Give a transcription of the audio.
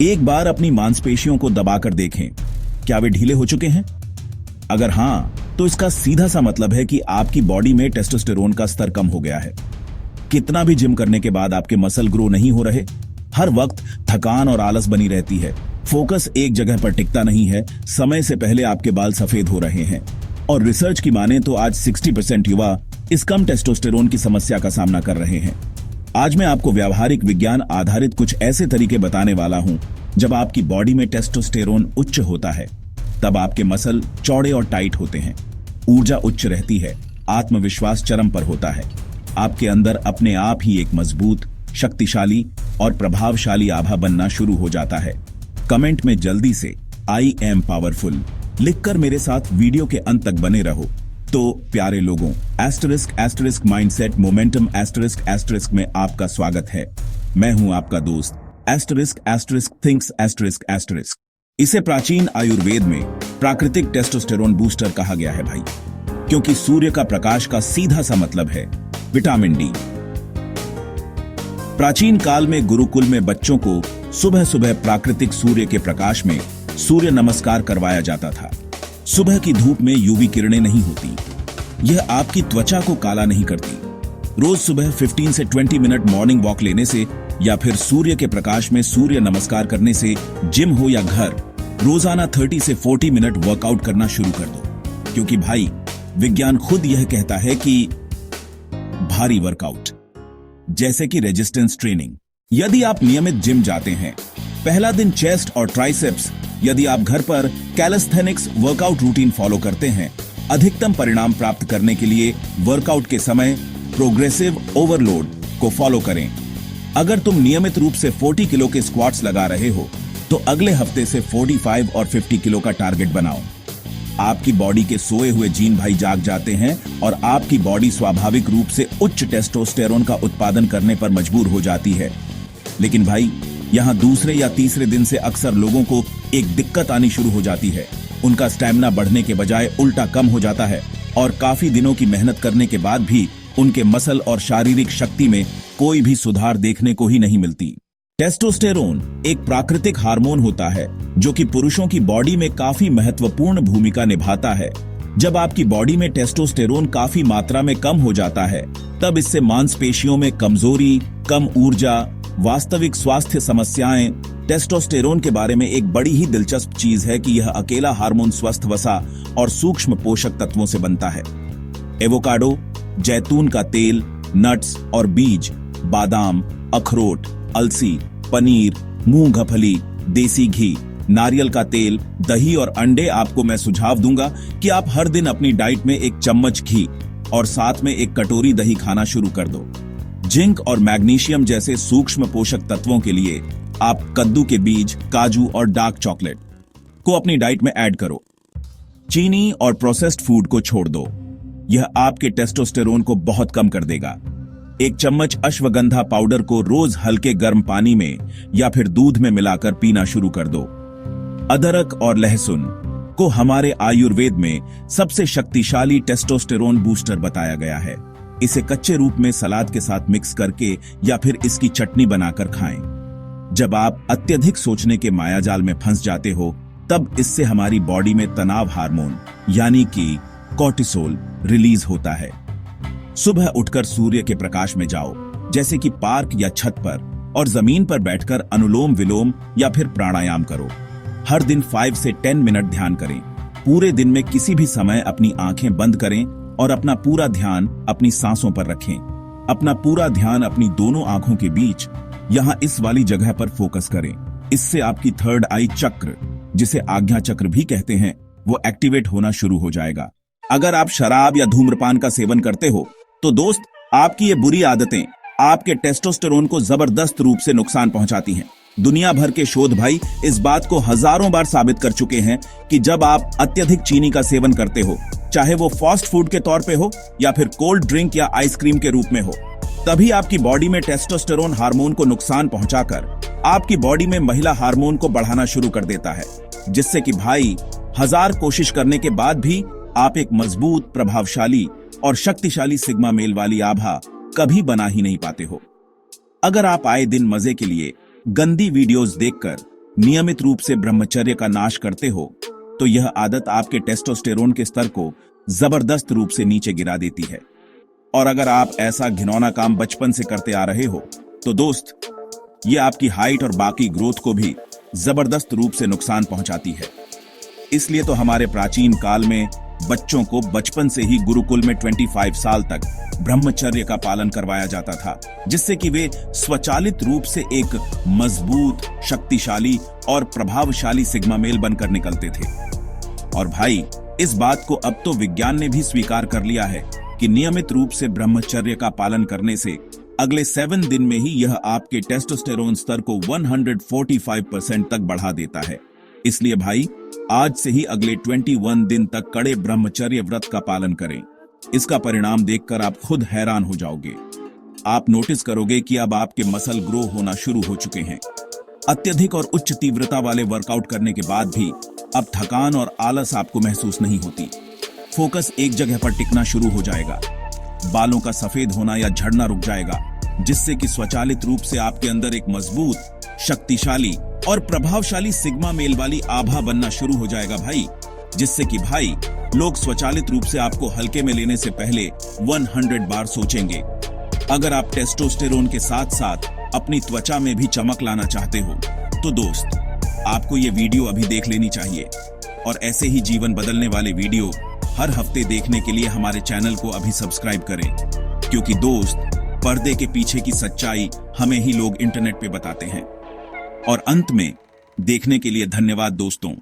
एक बार अपनी मांसपेशियों को दबाकर देखें, क्या वे ढीले हो चुके हैं? अगर हां, तो इसका सीधा सा मतलब है कि आपकी बॉडी में टेस्टोस्टेरोन का स्तर कम हो गया है। कितना भी जिम करने के बाद आपके मसल ग्रो नहीं हो रहे, हर वक्त थकान और आलस बनी रहती है, फोकस एक जगह पर टिकता नहीं है, समय से पहले आपके बाल सफेद हो रहे हैं। और रिसर्च की माने तो आज 60% युवा इस कम टेस्टोस्टेरोन की समस्या का सामना कर रहे हैं। आज मैं आपको व्यावहारिक विज्ञान आधारित कुछ ऐसे तरीके बताने वाला हूं, जब आपकी बॉडी में टेस्टोस्टेरोन उच्च होता है, तब आपके मसल चौड़े और टाइट होते हैं, ऊर्जा उच्च रहती है, आत्मविश्वास चरम पर होता है, आपके अंदर अपने आप ही एक मजबूत, शक्तिशाली और प्रभावशाली आभा बनना शुरू हो जाता है। कमेंट में जल्दी से आई एम पावरफुल लिखकर मेरे साथ वीडियो के अंत तक बने रहो। तो प्यारे लोगों, *** माइंडसेट मोमेंटम *** में आपका स्वागत है। मैं हूं आपका दोस्त *** थिंक्स ***। इसे प्राचीन आयुर्वेद में प्राकृतिक टेस्टोस्टेरोन बूस्टर कहा गया है भाई, क्योंकि सूर्य का प्रकाश का सीधा सा मतलब है विटामिन डी। प्राचीन काल में गुरुकुल में बच्चों को सुबह सुबह प्राकृतिक सूर्य के प्रकाश में सूर्य नमस्कार करवाया जाता था। सुबह की धूप में यूवी किरणें नहीं होती, यह आपकी त्वचा को काला नहीं करती। रोज सुबह 15 से 20 मिनट मॉर्निंग वॉक लेने से या फिर सूर्य के प्रकाश में सूर्य नमस्कार करने से, जिम हो या घर, रोजाना 30 से 40 मिनट वर्कआउट करना शुरू कर दो। क्योंकि भाई, विज्ञान खुद यह कहता है कि भारी वर्कआउट जैसे कि रेजिस्टेंस ट्रेनिंग, यदि आप नियमित जिम जाते हैं, पहला दिन चेस्ट और ट्राइसेप्स, यदि आप घर पर कैलिस्थेनिक्स वर्कआउट रूटीन फॉलो करते हैं, अधिकतम परिणाम प्राप्त करने के लिए वर्कआउट के समय प्रोग्रेसिव ओवरलोड को फॉलो करें। अगर तुम नियमित रूप से 40 किलो के स्क्वाट्स लगा रहे हो, तो अगले हफ्ते से 45 और 50 किलो का टारगेट बनाओ। आपकी बॉडी के सोए हुए जीन भाई जाग जाते हैं और आपकी बॉडी स्वाभाविक रूप से उच्च टेस्टोस्टेरोन का उत्पादन करने पर मजबूर हो जाती है। लेकिन भाई, यहां दूसरे या तीसरे दिन से अक्सर लोगों को एक दिक्कत आनी शुरू हो जाती है। उनका स्टैमिना बढ़ने के बजाय उल्टा कम हो जाता है और काफी दिनों की मेहनत करने के बाद भी उनके मसल और शारीरिक शक्ति में कोई भी सुधार देखने को ही नहीं मिलती। टेस्टोस्टेरोन एक प्राकृतिक हार्मोन होता है जो कि पुरुषों की बॉडी में काफी महत्वपूर्ण भूमिका निभाता है। जब आपकी बॉडी में टेस्टोस्टेरोन काफी मात्रा में कम हो जाता है, तब इससे मांसपेशियों में कमजोरी, कम ऊर्जा, वास्तविक स्वास्थ्य समस्याएं। टेस्टोस्टेरोन के बारे में एक बड़ी ही दिलचस्प चीज है कि यह अकेला हार्मोन स्वस्थ वसा और सूक्ष्म पोषक तत्वों से बनता है। एवोकाडो, जैतून का तेल, नट्स और बीज, बादाम, अखरोट, अलसी, पनीर, मूंगफली, देसी घी, नारियल का तेल, दही और अंडे। आपको मैं सुझाव दूंगा कि आप हर दिन अपनी डाइट में 1 चम्मच घी और साथ में 1 कटोरी दही खाना शुरू कर दो। जिंक और मैग्नीशियम जैसे सूक्ष्म पोषक तत्वों के लिए आप कद्दू के बीज, काजू और डार्क चॉकलेट को अपनी डाइट में ऐड करो। चीनी और प्रोसेस्ड फूड को छोड़ दो, यह आपके टेस्टोस्टेरोन को बहुत कम कर देगा। 1 चम्मच अश्वगंधा पाउडर को रोज हल्के गर्म पानी में या फिर दूध में मिलाकर पीना शुरू कर दो। अदरक और लहसुन को हमारे आयुर्वेद में सबसे शक्तिशाली टेस्टोस्टेरोन बूस्टर बताया गया है। इसे कच्चे रूप में सलाद के साथ मिक्स करके या फिर इसकी चटनी बनाकर खाएं। जब आप अत्यधिक सोचने के मायाजाल में फंस जाते हो, तब इससे हमारी बॉडी में तनाव हार्मोन यानी कि कॉर्टिसोल रिलीज होता है। सुबह उठकर सूर्य के प्रकाश में जाओ, जैसे कि पार्क या छत पर, और जमीन पर बैठकर अनुलोम विलोम या फिर प्राणायाम करो। हर दिन 5 से 10 मिनट ध्यान करें। पूरे दिन में किसी भी समय अपनी आंखें बंद करें और अपना पूरा ध्यान अपनी सांसों पर रखें। अपना पूरा ध्यान अपनी दोनों आंखों के बीच, यहां इस वाली जगह पर फोकस करें। इससे आपकी थर्ड आई चक्र, जिसे आज्ञा चक्र भी कहते हैं, वो एक्टिवेट होना शुरू हो जाएगा। अगर आप शराब या धूम्रपान का सेवन करते हो, तो दोस्त, आपकी ये बुरी आदतें आपके टेस्टोस्टेरोन को जबरदस्त रूप से नुकसान पहुंचाती हैं। दुनिया भर के शोध भाई इस बात को हजारों बार साबित कर चुके हैं कि जब आप अत्यधिक चीनी का सेवन करते हो, चाहे वो फास्ट फूड के तौर पे हो या फिर कोल्ड ड्रिंक या आइसक्रीम के रूप में हो, तभी आपकी बॉडी में टेस्टोस्टेरोन हार्मोन को नुकसान पहुंचाकर आपकी बॉडी में महिला हार्मोन को बढ़ाना शुरू कर देता है, जिससे कि भाई 1000 कोशिश करने के बाद भी आप एक मजबूत, प्रभावशाली और शक्तिशाली सिग्मा मेल वाली आभा कभी बना ही नहीं पाते हो। अगर आप आए दिन मजे के लिए गंदी वीडियोस देखकर नियमित रूप से ब्रह्मचर्य का नाश करते हो तो यह आदत आपके टेस्टोस्टेरोन के स्तर को जबरदस्त रूप से नीचे गिरा देती है। और अगर आप ऐसा घिनौना काम बचपन से करते आ रहे हो तो दोस्त, ये आपकी हाइट और बाकी ग्रोथ को भी जबरदस्त रूप से नुकसान पहुंचाती है। इसलिए तो हमारे प्राचीन काल में बच्चों को बचपन से ही गुरुकुल में 25 साल तक ब्रह्मचर्य का पालन करवाया जाता था, जिससे कि वे स्वचालित रूप से एक मजबूत, शक्तिशाली और प्रभावशाली सिग्मा मेल बनकर निकलते थे। और भाई, इस बात को अब तो विज्ञान ने भी स्वीकार कर लिया है कि नियमित रूप से ब्रह्मचर्य का पालन करने से अगले 7 दिन में ही यह आपके टेस्टोस्टेरोन स्तर को 145% तक बढ़ा देता है। इसलिए भाई, आज से ही अगले 21 दिन तक कड़े ब्रह्मचर्य व्रत का पालन करें। इसका परिणाम देखकर आप खुद हैरान हो जाओगे। आप नोटिस करोगे कि अब आपके मसल ग्रो होना शुरू हो चुके हैं। अत्यधिक और उच्च तीव्रता वाले वर्कआउट करने के बाद भी अब थकान और आलस आपको महसूस नहीं होती। फोकस एक जगह पर टिकना शुरू हो जाएगा। बालों का सफेद होना या झड़ना रुक जाएगा, जिससे कि स्वचालित रूप से आपके अंदर एक मजबूत, शक्तिशाली और प्रभावशाली सिग्मा मेल वाली आभा बनना शुरू हो जाएगा भाई, जिससे कि भाई लोग स्वचालित रूप से आपको हल्के में लेने से पहले 100 बार सोचेंगे। अगर आप टेस्टोस्टेरोन के साथ साथ अपनी त्वचा में भी चमक लाना चाहते हो तो दोस्त, आपको ये वीडियो अभी देख लेनी चाहिए। और ऐसे ही जीवन बदलने वाले वीडियो हर हफ्ते देखने के लिए हमारे चैनल को अभी सब्सक्राइब करें, क्योंकि दोस्त, पर्दे के पीछे की सच्चाई हमें ही लोग इंटरनेट पे बताते हैं। और अंत में, देखने के लिए धन्यवाद दोस्तों।